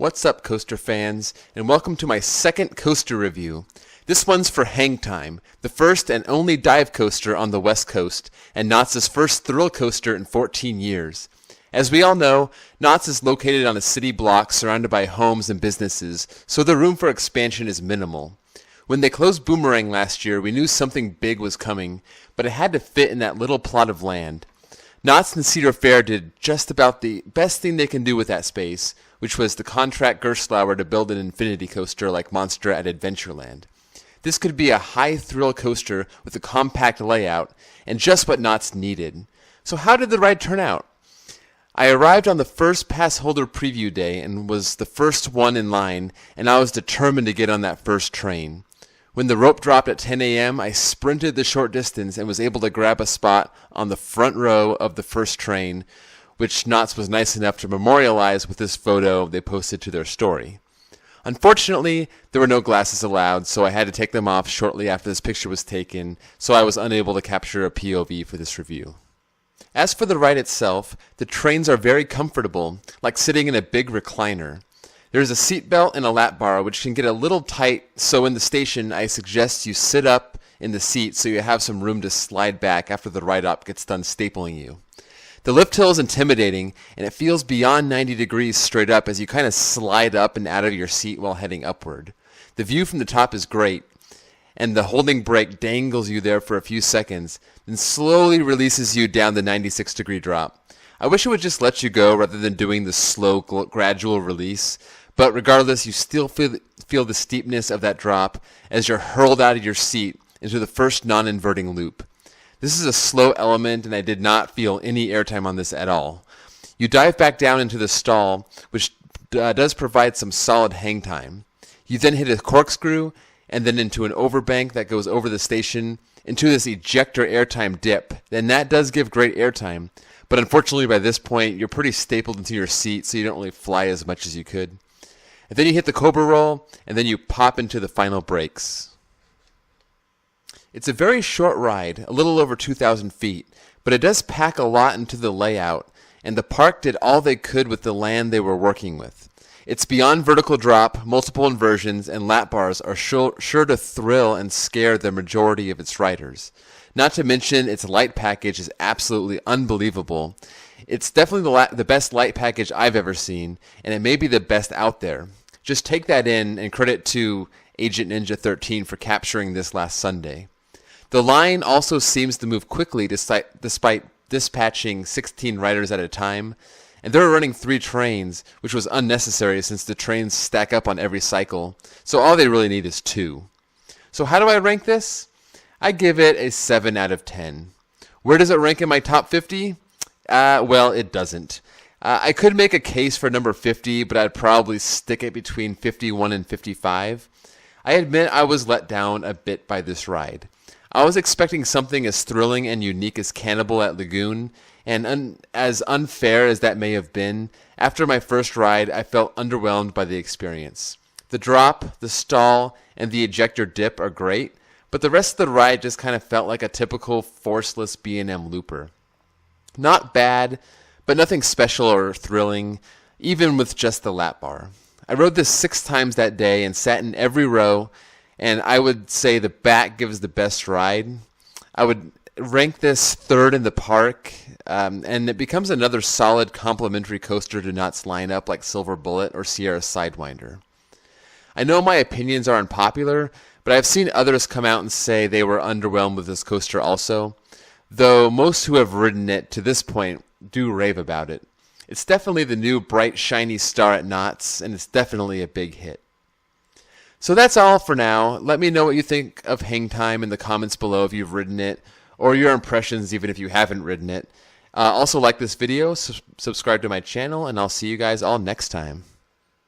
What's up, coaster fans, and welcome to my second coaster review. This one's for Hang Time, the first and only dive coaster on the West Coast, and Knott's first thrill coaster in 14 years. As we all know, Knott's is located on a city block surrounded by homes and businesses, so the room for expansion is minimal. When they closed Boomerang last year, we knew something big was coming, but it had to fit in that little plot of land. Knott's and Cedar Fair did just about the best thing they can do with that space, which was to contract Gerstlauer to build an infinity coaster like Monster at Adventureland. This could be a high-thrill coaster with a compact layout, and just what Knott's needed. So how did the ride turn out? I arrived on the first pass holder preview day and was the first one in line, and I was determined to get on that first train. When the rope dropped at 10 a.m., I sprinted the short distance and was able to grab a spot on the front row of the first train, which Knott's was nice enough to memorialize with this photo they posted to their story. Unfortunately, there were no glasses allowed, so I had to take them off shortly after this picture was taken, so I was unable to capture a POV for this review. As for the ride itself, the trains are very comfortable, like sitting in a big recliner. There is a seat belt and a lap bar, which can get a little tight, so in the station I suggest you sit up in the seat so you have some room to slide back after the ride-up gets done stapling you. The lift hill is intimidating, and it feels beyond 90 degrees straight up as you kind of slide up and out of your seat while heading upward. The view from the top is great, and the holding brake dangles you there for a few seconds, then slowly releases you down the 96-degree drop. I wish it would just let you go rather than doing the slow, gradual release, but regardless, you still feel the steepness of that drop as you're hurled out of your seat into the first non-inverting loop. This is a slow element, and I did not feel any airtime on this at all. You dive back down into the stall, which does provide some solid hang time. You then hit a corkscrew, and then into an overbank that goes over the station, into this ejector airtime dip. And that does give great airtime, but unfortunately by this point, you're pretty stapled into your seat, so you don't really fly as much as you could. And then you hit the Cobra roll, and then you pop into the final brakes. It's a very short ride, a little over 2,000 feet, but it does pack a lot into the layout, and the park did all they could with the land they were working with. Its beyond vertical drop, multiple inversions, and lap bars are sure to thrill and scare the majority of its riders. Not to mention, its light package is absolutely unbelievable. It's definitely the best light package I've ever seen, and it may be the best out there. Just take that in, and credit to Agent Ninja 13 for capturing this last Sunday. The line also seems to move quickly despite dispatching 16 riders at a time, and they're running 3 trains, which was unnecessary since the trains stack up on every cycle, so all they really need is 2. So how do I rank this? I give it a 7 out of 10. Where does it rank in my top 50? Well, it doesn't. I could make a case for number 50, but I'd probably stick it between 51 and 55. I admit I was let down a bit by this ride. I was expecting something as thrilling and unique as Cannibal at Lagoon, and as unfair as that may have been, after my first ride, I felt underwhelmed by the experience. The drop, the stall, and the ejector dip are great, but the rest of the ride just kind of felt like a typical forceless B&M looper. Not bad, but nothing special or thrilling, even with just the lap bar. I rode this 6 times that day and sat in every row, and I would say the back gives the best ride. I would rank this 3rd in the park, and it becomes another solid complementary coaster to Knott's lineup like Silver Bullet or Sierra Sidewinder. I know my opinions are unpopular, but I've seen others come out and say they were underwhelmed with this coaster also, though most who have ridden it to this point do rave about it. It's definitely the new bright shiny star at Knott's, and it's definitely a big hit. So that's all for now. Let me know what you think of Hang Time in the comments below if you've ridden it, or your impressions even if you haven't ridden it. Also like this video, subscribe to my channel, and I'll see you guys all next time.